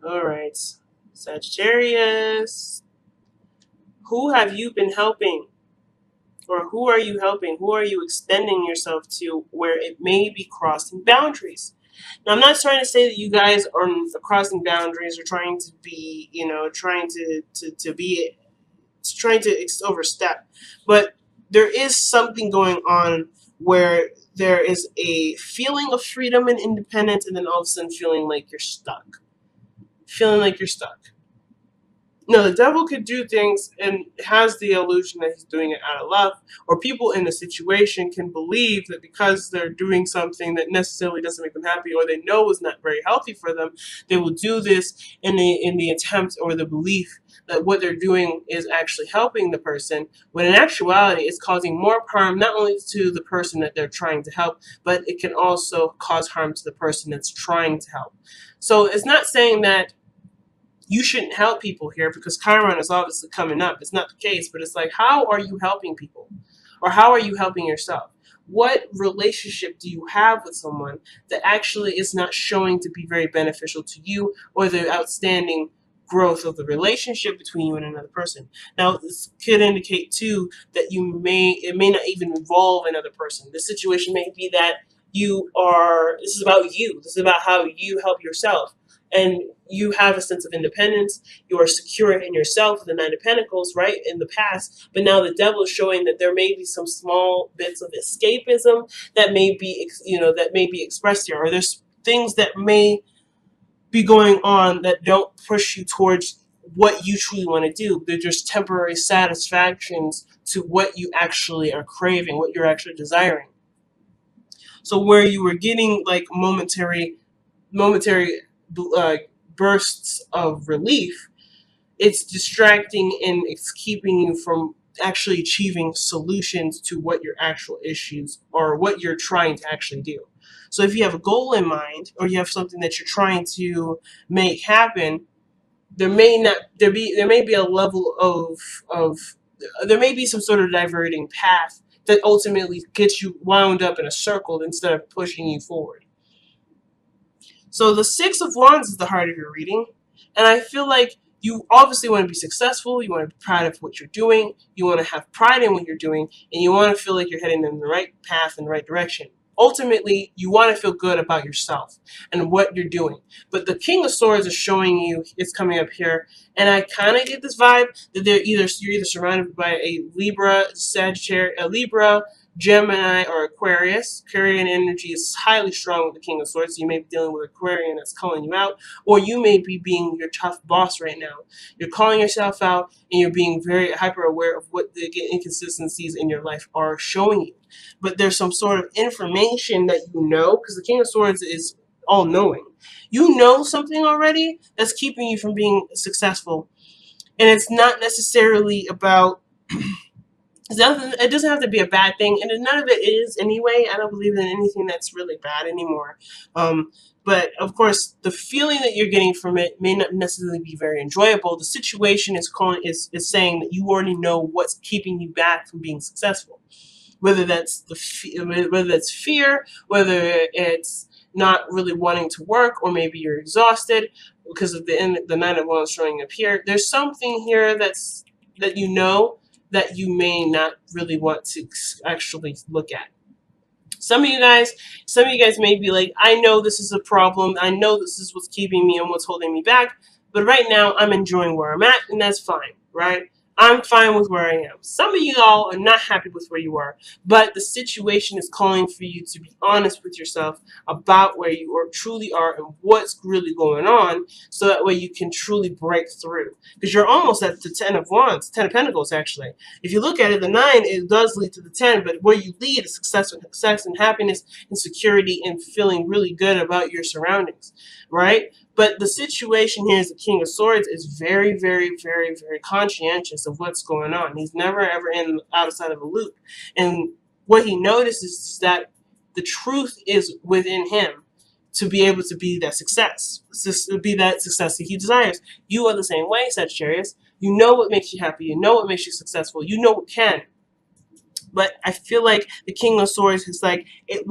All right. Sagittarius. Who have you been helping? Or who are you helping? Who are you extending yourself to where it may be crossing boundaries? Now, I'm not trying to say that you guys are crossing boundaries or trying to be, trying to be, trying to overstep, but there is something going on where there is a feeling of freedom and independence, and then all of a sudden feeling like you're stuck. Feeling like you're stuck. No, the devil could do things and has the illusion that he's doing it out of love, or people in the situation can believe that because they're doing something that necessarily doesn't make them happy, or they know is not very healthy for them, they will do this in the attempt or the belief that what they're doing is actually helping the person, when in actuality it's causing more harm not only to the person that they're trying to help, but it can also cause harm to the person that's trying to help. So it's not saying that you shouldn't help people here because Chiron is obviously coming up. It's not the case, but it's like, how are you helping people? Or how are you helping yourself? What relationship do you have with someone that actually is not showing to be very beneficial to you, or the outstanding growth of the relationship between you and another person? Now, this could indicate too that it may not even involve another person. The situation may be that this is about you. This is about how you help yourself. And you have a sense of independence. You are secure in yourself, the Nine of Pentacles, right, in the past. But now the devil is showing that there may be some small bits of escapism that may be, that may be expressed here. Or there's things that may be going on that don't push you towards what you truly want to do. They're just temporary satisfactions to what you actually are craving, what you're actually desiring. So where you were getting like momentary uh, bursts of relief, it's distracting and it's keeping you from actually achieving solutions to what your actual issues or what you're trying to actually do. So if you have a goal in mind, or you have something that you're trying to make happen, there may be a level of there may be some sort of diverting path that ultimately gets you wound up in a circle instead of pushing you forward. So the Six of Wands is the heart of your reading. And I feel like you obviously want to be successful. You want to be proud of what you're doing. You want to have pride in what you're doing. And you want to feel like you're heading in the right path and the right direction. Ultimately, you want to feel good about yourself and what you're doing. But the King of Swords is showing you, it's coming up here. And I kind of get this vibe that you're either surrounded by a Libra, Sagittarius, a Libra, Gemini, or Aquarius. Aquarian energy is highly strong with the King of Swords. So you may be dealing with Aquarian that's calling you out, or you may be being your tough boss right now. You're calling yourself out, and you're being very hyper aware of what the inconsistencies in your life are showing you. But there's some sort of information that you know, because the King of Swords is all knowing. You know something already that's keeping you from being successful, and it's not necessarily about. It doesn't have to be a bad thing, and none of it is anyway. I don't believe in anything that's really bad anymore. But of course, the feeling that you're getting from it may not necessarily be very enjoyable. The situation is saying that you already know what's keeping you back from being successful. Whether that's whether that's fear, whether it's not really wanting to work, or maybe you're exhausted because of the Nine of Wands showing up here. There's something here that you know that you may not really want to actually look at. Some of you guys may be like, I know this is a problem. I know this is what's keeping me and what's holding me back. But right now, I'm enjoying where I'm at, and that's fine, right? I'm fine with where I am. Some of you all are not happy with where you are, but the situation is calling for you to be honest with yourself about where you truly are and what's really going on, so that way you can truly break through. Because you're almost at the Ten of Wands, Ten of Pentacles, actually. If you look at it, the 9, it does lead to the 10, but where you lead is success and happiness and security and feeling really good about your surroundings, right? But the situation here is the King of Swords is very, very, very, very conscientious of what's going on. He's never, ever outside of a loop. And what he notices is that the truth is within him to be able to be that success, to be that success that he desires. You are the same way, Sagittarius. You know what makes you happy. You know what makes you successful. You know what can. But I feel like the King of Swords is like, it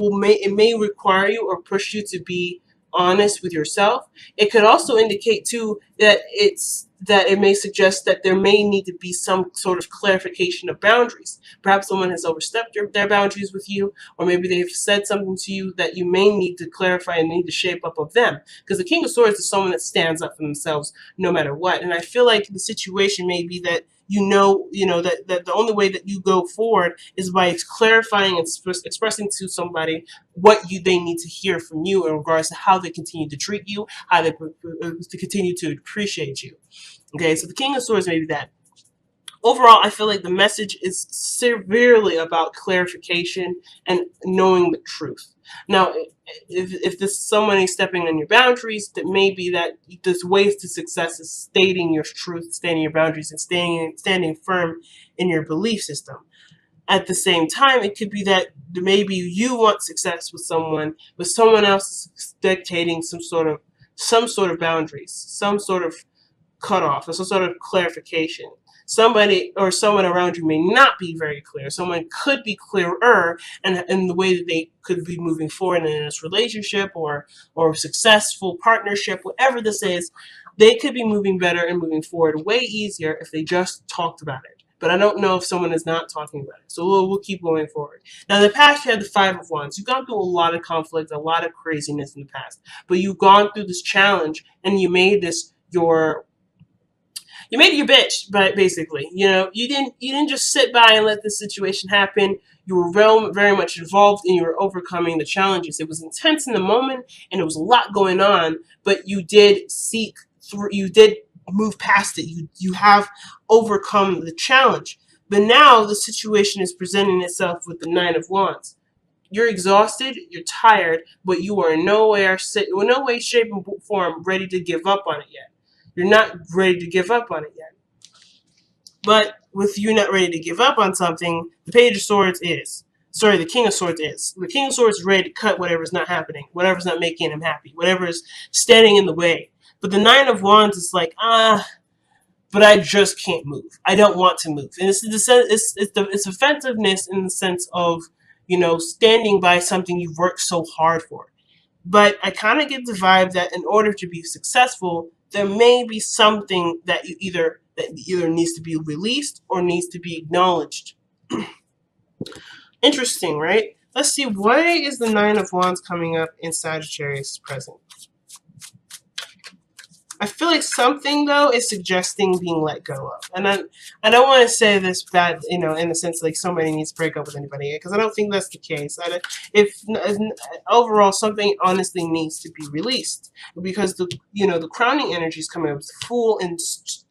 may require you or push you to be honest with yourself. It could also indicate too that it may suggest that there may need to be some sort of clarification of boundaries. Perhaps someone has overstepped their boundaries with you, or maybe they've said something to you that you may need to clarify and need to shape up of them. Because the King of Swords is someone that stands up for themselves no matter what. And I feel like the situation may be that that the only way that you go forward is by clarifying and expressing to somebody what they need to hear from you in regards to how they continue to treat you, how they to continue to appreciate you. Okay, so the King of Swords may be that. Overall, I feel like the message is severely about clarification and knowing the truth. Now, if this is someone stepping on your boundaries, that may be that there's ways to success is stating your truth, stating your boundaries, and standing firm in your belief system. At the same time, it could be that maybe you want success with someone, but someone else is dictating some sort of boundaries, some sort of cutoff, or some sort of clarification. Somebody or someone around you may not be very clear. Someone could be clearer in the way that they could be moving forward in this relationship or successful partnership, whatever this is. They could be moving better and moving forward way easier if they just talked about it. But I don't know if someone is not talking about it. So we'll keep going forward. Now, in the past, you had the Five of Wands. You've gone through a lot of conflict, a lot of craziness in the past. But you've gone through this challenge, and you made this your bitch, but basically, you didn't just sit by and let this situation happen. You were very much involved, and you were overcoming the challenges. It was intense in the moment, and there was a lot going on, but you did seek through. You did move past it. You have overcome the challenge. But now the situation is presenting itself with the Nine of Wands. You're exhausted, you're tired, but you are in no way, shape, and form ready to give up on it yet. You're not ready to give up on it yet. But with you not ready to give up on something, the Page of Swords is. Sorry, the King of Swords is. The King of Swords is ready to cut whatever's not happening, whatever's not making him happy, whatever is standing in the way. But the Nine of Wands is like, but I just can't move. I don't want to move. And it's offensiveness in the sense of, standing by something you've worked so hard for. But I kind of get the vibe that in order to be successful, there may be something that either needs to be released or needs to be acknowledged. Interesting, right? Let's see, why is the Nine of Wands coming up in Sagittarius present? I feel like something, though, is suggesting being let go of. And I don't want to say this bad, in the sense like somebody needs to break up with anybody, because I don't think that's the case. If overall, something honestly needs to be released, because the crowning energy is coming up, the Fool and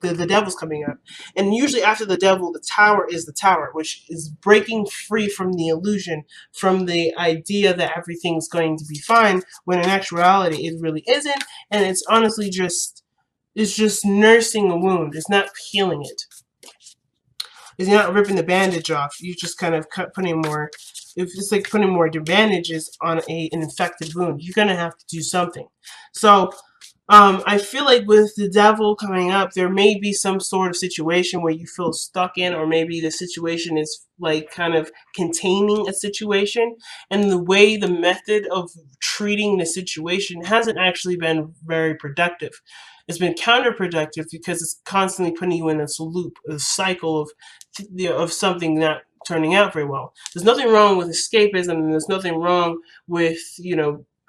the Devil's coming up. And usually after the Devil, the Tower is the Tower, which is breaking free from the illusion, from the idea that everything's going to be fine, when in actuality it really isn't, and it's honestly just nursing a wound. It's not healing it. It's not ripping the bandage off. You just kind of putting more. It's like putting more bandages on an infected wound. You're gonna have to do something. So, I feel like with the Devil coming up, there may be some sort of situation where you feel stuck in, or maybe the situation is like kind of containing a situation, and the method of treating the situation hasn't actually been very productive. It's been counterproductive because it's constantly putting you in this loop, a cycle of something not turning out very well. There's nothing wrong with escapism, and there's nothing wrong with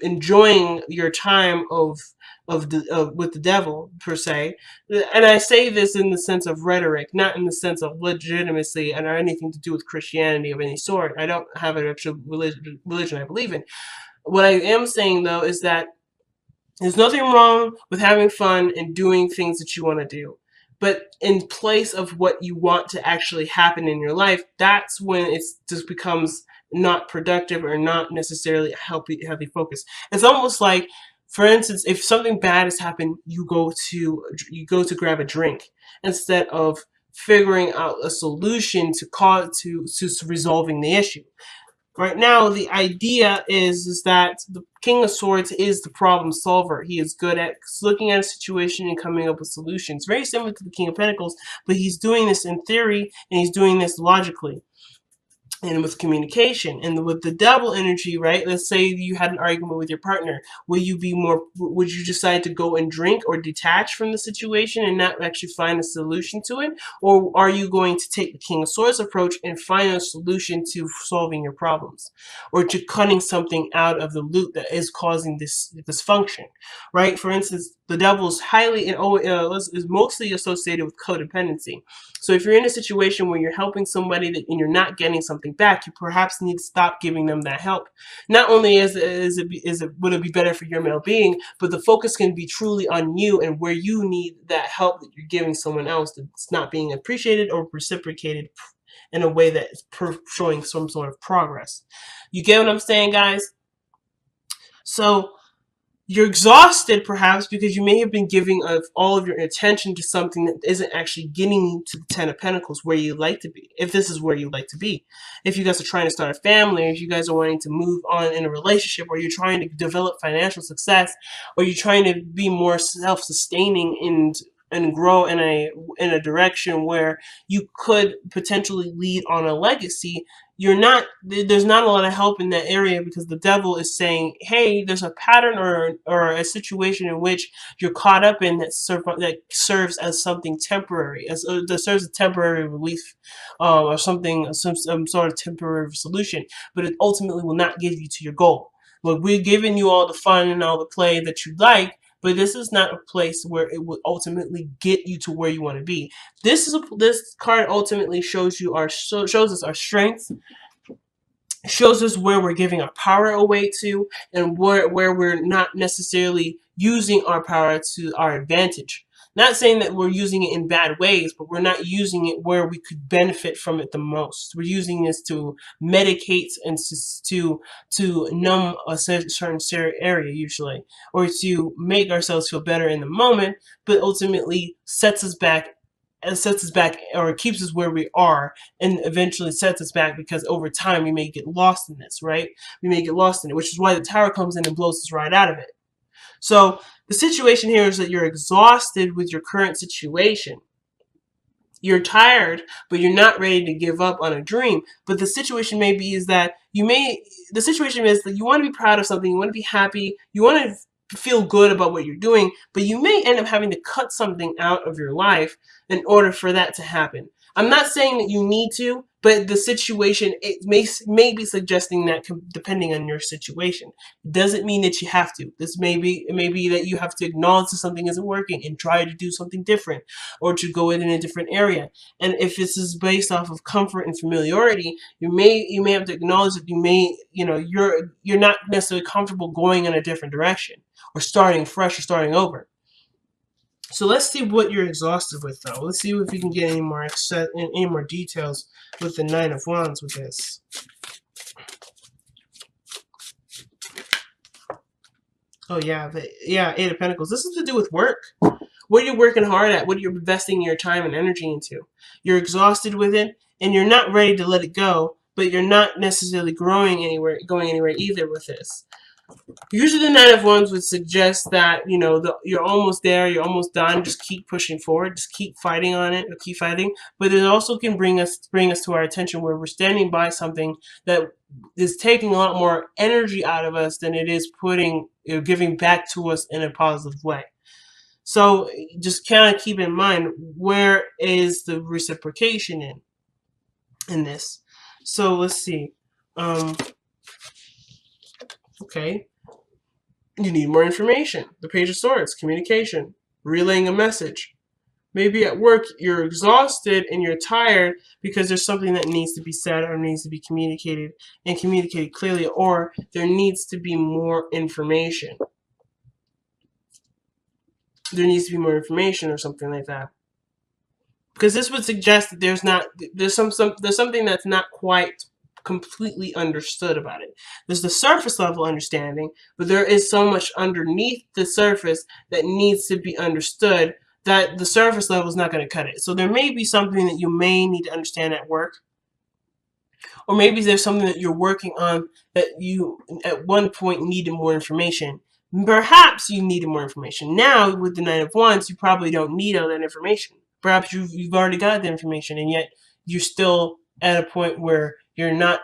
enjoying your time with the Devil per se. And I say this in the sense of rhetoric, not in the sense of legitimacy or anything to do with Christianity of any sort. I don't have an actual religion I believe in. What I am saying, though, is that there's nothing wrong with having fun and doing things that you want to do. But in place of what you want to actually happen in your life, that's when it just becomes not productive or not necessarily healthy focus. It's almost like, for instance, if something bad has happened, you go to grab a drink instead of figuring out a solution to resolving the issue. Right now, the idea is that the King of Swords is the problem solver. He is good at looking at a situation and coming up with solutions. Very similar to the King of Pentacles, but he's doing this in theory, and he's doing this logically. and with communication. And with the double energy, right, let's say you had an argument with your partner, would you decide to go and drink or detach from the situation and not actually find a solution to it? Or are you going to take the King of Swords approach and find a solution to solving your problems, or to cutting something out of the loop that is causing this dysfunction, right? For instance, the devil is is mostly associated with codependency. So if you're in a situation where you're helping somebody and you're not getting something back, you perhaps need to stop giving them that help. Not only would it be better for your well-being, but the focus can be truly on you and where you need that help that you're giving someone else that's not being appreciated or reciprocated in a way that is showing some sort of progress. You get what I'm saying, guys? So you're exhausted, perhaps, because you may have been giving all of your attention to something that isn't actually getting you to the Ten of Pentacles, where you like to be, if this is where you like to be. If you guys are trying to start a family, if you guys are wanting to move on in a relationship, or you're trying to develop financial success, or you're trying to be more self-sustaining and grow in a direction where you could potentially lead on a legacy, there's not a lot of help in that area, because the devil is saying, hey, there's a pattern or a situation in which you're caught up in that serves as something temporary, that serves a temporary relief, or something, some sort of temporary solution, but it ultimately will not give you to your goal. But we're giving you all the fun and all the play that you like, but this is not a place where it will ultimately get you to where you want to be. This card ultimately shows us our strengths, shows us where we're giving our power away to, and where we're not necessarily using our power to our advantage. Not saying that we're using it in bad ways, but we're not using it where we could benefit from it the most. We're using this to medicate and to numb a certain area, usually, or to make ourselves feel better in the moment, but ultimately sets us back or keeps us where we are, and eventually sets us back, because over time we may get lost in this, right? We may get lost in it, which is why the Tower comes in and blows us right out of it. So the situation here is that you're exhausted with your current situation. You're tired, but you're not ready to give up on a dream. But the situation may be is that the situation is that you want to be proud of something, you want to be happy, you want to feel good about what you're doing, but you may end up having to cut something out of your life in order for that to happen. I'm not saying that you need to, but the situation, it may be suggesting that, depending on your situation. It doesn't mean that you have to. It may be that you have to acknowledge that something isn't working and try to do something different, or to go in a different area. And if this is based off of comfort and familiarity, you may have to acknowledge that you're not necessarily comfortable going in a different direction, or starting fresh, or starting over. So let's see what you're exhausted with, though. Let's see if we can get any more details with the Nine of Wands with this. Oh yeah, Eight of Pentacles. This is to do with work. What are you working hard at? What are you investing your time and energy into? You're exhausted with it, and you're not ready to let it go, but you're not necessarily going anywhere either with this. Usually the Nine of Wands would suggest that, you're almost there, you're almost done, just keep pushing forward, just keep fighting on it, or keep fighting. But it also can bring us to our attention where we're standing by something that is taking a lot more energy out of us than it is giving back to us in a positive way. So just kind of keep in mind, where is the reciprocation in this? So let's see. Okay. You need more information. The Page of Swords, communication, relaying a message. Maybe at work you're exhausted and you're tired because there's something that needs to be said or needs to be communicated, and communicated clearly, or there needs to be more information. There needs to be more information or something like that. Because this would suggest that there's something that's not quite completely understood about it. There's the surface level understanding, but there is so much underneath the surface that needs to be understood that the surface level is not going to cut it. So there may be something that you may need to understand at work, or maybe there's something that you're working on that you at one point needed more information. Perhaps you needed more information. Now with the Nine of Wands, you probably don't need all that information. Perhaps you've already got the information, and yet you're still at a point where You're not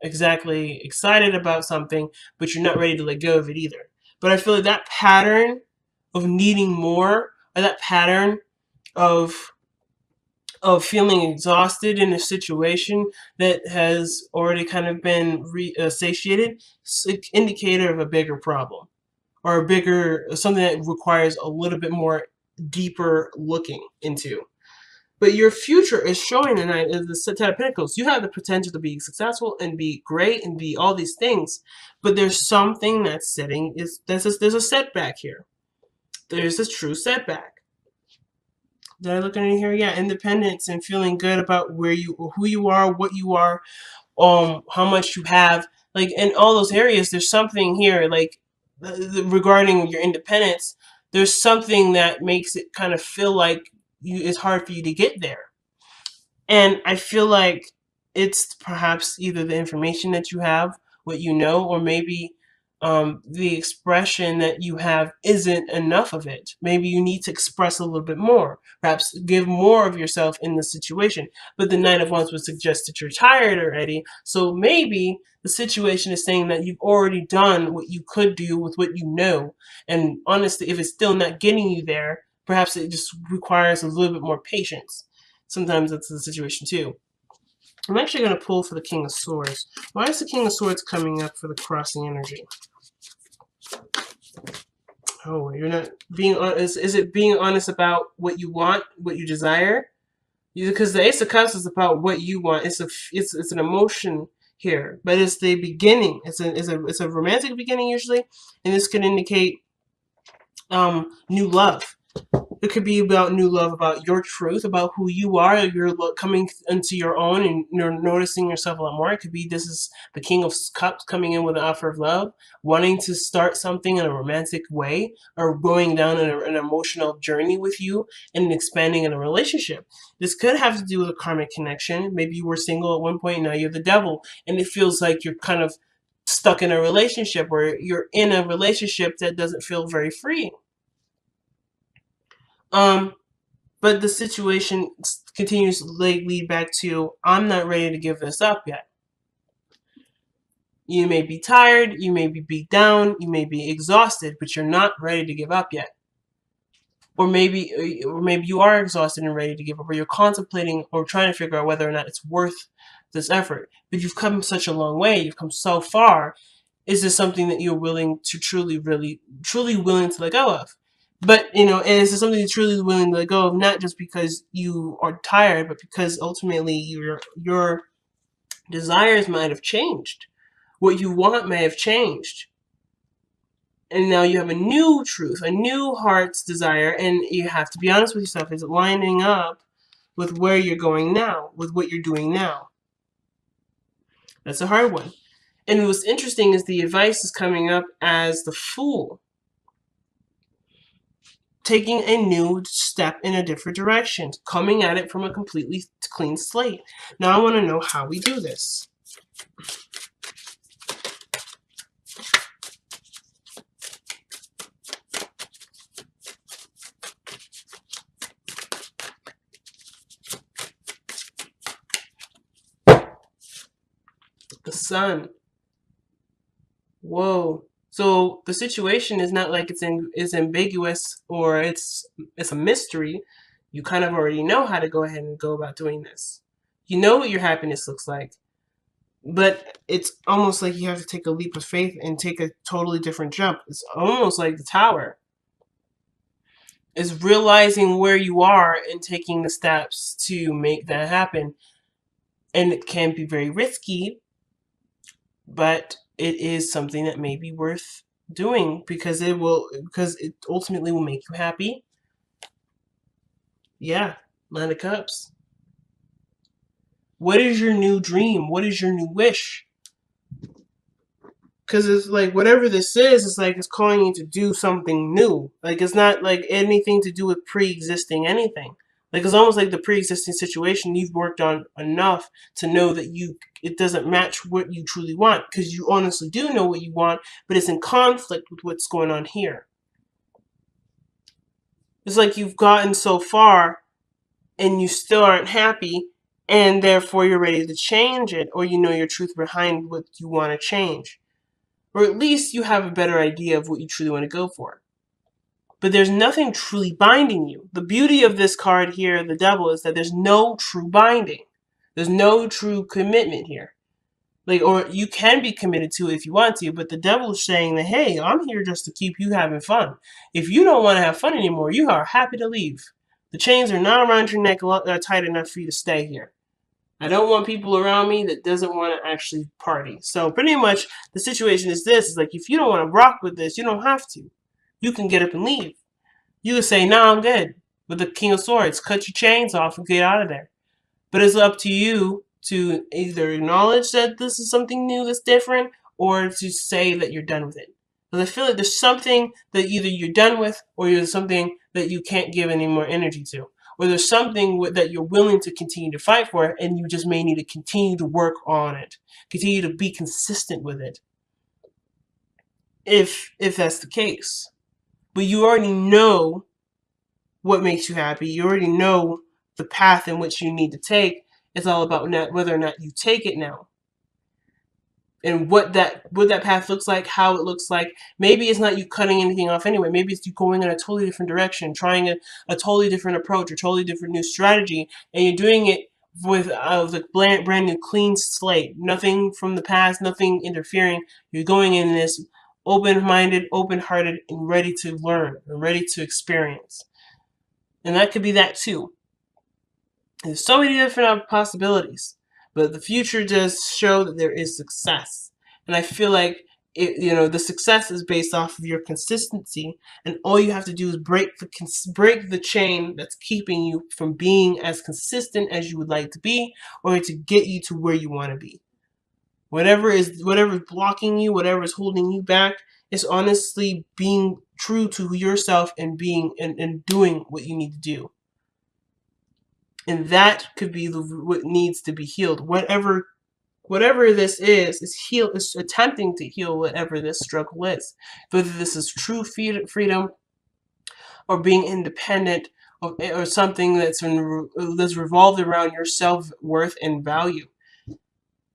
exactly excited about something, but you're not ready to let go of it either. But I feel like that pattern of needing more, or that pattern of feeling exhausted in a situation that has already kind of been satiated, it's an indicator of a bigger problem, or a bigger something that requires a little bit more deeper looking into. But your future is showing tonight as the Ten of Pentacles. You have the potential to be successful and be great and be all these things, but there's something that's sitting. There's a setback here. There's a true setback. Did I look in here? Yeah, independence and feeling good about who you are, what you are, how much you have, like in all those areas. There's something here, like regarding your independence. There's something that makes it kind of feel like it's hard for you to get there. And I feel like it's perhaps either the information that you have, what you know, or maybe the expression that you have isn't enough of it. Maybe you need to express a little bit more, perhaps give more of yourself in the situation. But the Nine of Wands would suggest that you're tired already. So maybe the situation is saying that you've already done what you could do with what you know. And honestly, if it's still not getting you there, perhaps it just requires a little bit more patience. Sometimes that's the situation too. I'm actually going to pull for the King of Swords. Why is the King of Swords coming up for the crossing energy? Oh, you're not being honest. Is it being honest about what you want, what you desire? Because the Ace of Cups is about what you want. It's an emotion here, but it's the beginning. It's a romantic beginning usually, and this can indicate new love. It could be about new love, about your truth, about who you are. You're coming into your own and you're noticing yourself a lot more. It could be this is the King of Cups coming in with an offer of love, wanting to start something in a romantic way, or going down an emotional journey with you and expanding in a relationship. This could have to do with a karmic connection. Maybe you were single at one point, now you're the devil, and it feels like you're kind of stuck in a relationship, or you're in a relationship that doesn't feel very freeing. But the situation continues to lead back to, I'm not ready to give this up yet. You may be tired, you may be beat down, you may be exhausted, but you're not ready to give up yet. Or maybe you are exhausted and ready to give up, or you're contemplating or trying to figure out whether or not it's worth this effort. But you've come such a long way, you've come so far. Is this something that you're willing to truly willing to let go of? But, is this something you're truly willing to let go of, not just because you are tired, but because ultimately your desires might have changed. What you want may have changed. And now you have a new truth, a new heart's desire, and you have to be honest with yourself. Is it lining up with where you're going now, with what you're doing now? That's a hard one. And what's interesting is the advice is coming up as the Fool. Taking a new step in a different direction, coming at it from a completely clean slate. Now I want to know how we do this. The Sun. Whoa. So the situation is not like it's ambiguous or it's a mystery. You kind of already know how to go ahead and go about doing this. You know what your happiness looks like. But it's almost like you have to take a leap of faith and take a totally different jump. It's almost like the Tower. It's realizing where you are and taking the steps to make that happen. And it can be very risky, but it is something that may be worth doing because it ultimately will make you happy. Yeah, Nine of Cups. What is your new dream? What is your new wish? Because it's like, whatever this is, it's like it's calling you to do something new. Like, it's not like anything to do with pre-existing anything. Like, it's almost like the pre-existing situation you've worked on enough to know that it doesn't match what you truly want. Because you honestly do know what you want, but it's in conflict with what's going on here. It's like you've gotten so far and you still aren't happy, and therefore you're ready to change it, or you know your truth behind what you want to change, or at least you have a better idea of what you truly want to go for. But there's nothing truly binding you. The beauty of this card here, the devil, is that there's no true binding. There's no true commitment here. Like, or you can be committed to it if you want to, but the devil is saying that, hey, I'm here just to keep you having fun. If you don't want to have fun anymore, you are happy to leave. The chains are not around your neck tight enough for you to stay here. I don't want people around me that doesn't want to actually party. So pretty much the situation is this, is like, if you don't want to rock with this, you don't have to. You can get up and leave. You can say, nah, I'm good. With the King of Swords, cut your chains off and get out of there. But it's up to you to either acknowledge that this is something new that's different, or to say that you're done with it. Because I feel like there's something that either you're done with, or there's something that you can't give any more energy to. Or there's something that you're willing to continue to fight for, and you just may need to continue to work on it. Continue to be consistent with it. If that's the case. But you already know what makes you happy. You already know the path in which you need to take. It's all about whether or not you take it now. And what that path looks like, how it looks like. Maybe it's not you cutting anything off anyway. Maybe it's you going in a totally different direction, trying a totally different approach, or totally different new strategy, and you're doing it with a brand new clean slate. Nothing from the past, nothing interfering. You're going in this open-minded, open-hearted, and ready to learn, and ready to experience. And that could be that too. There's so many different possibilities, but the future does show that there is success. And I feel like the success is based off of your consistency, and all you have to do is break the chain that's keeping you from being as consistent as you would like to be, or to get you to where you want to be. Whatever is blocking you, whatever is holding you back, is honestly being true to yourself and being and doing what you need to do. And that could be what needs to be healed. Whatever this is attempting to heal whatever this struggle is. Whether this is true freedom, or being independent, or something that's revolved around your self-worth and value.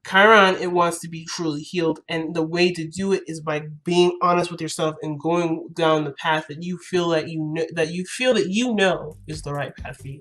Chiron, it wants to be truly healed, and the way to do it is by being honest with yourself and going down the path that you feel that you know is the right path for you.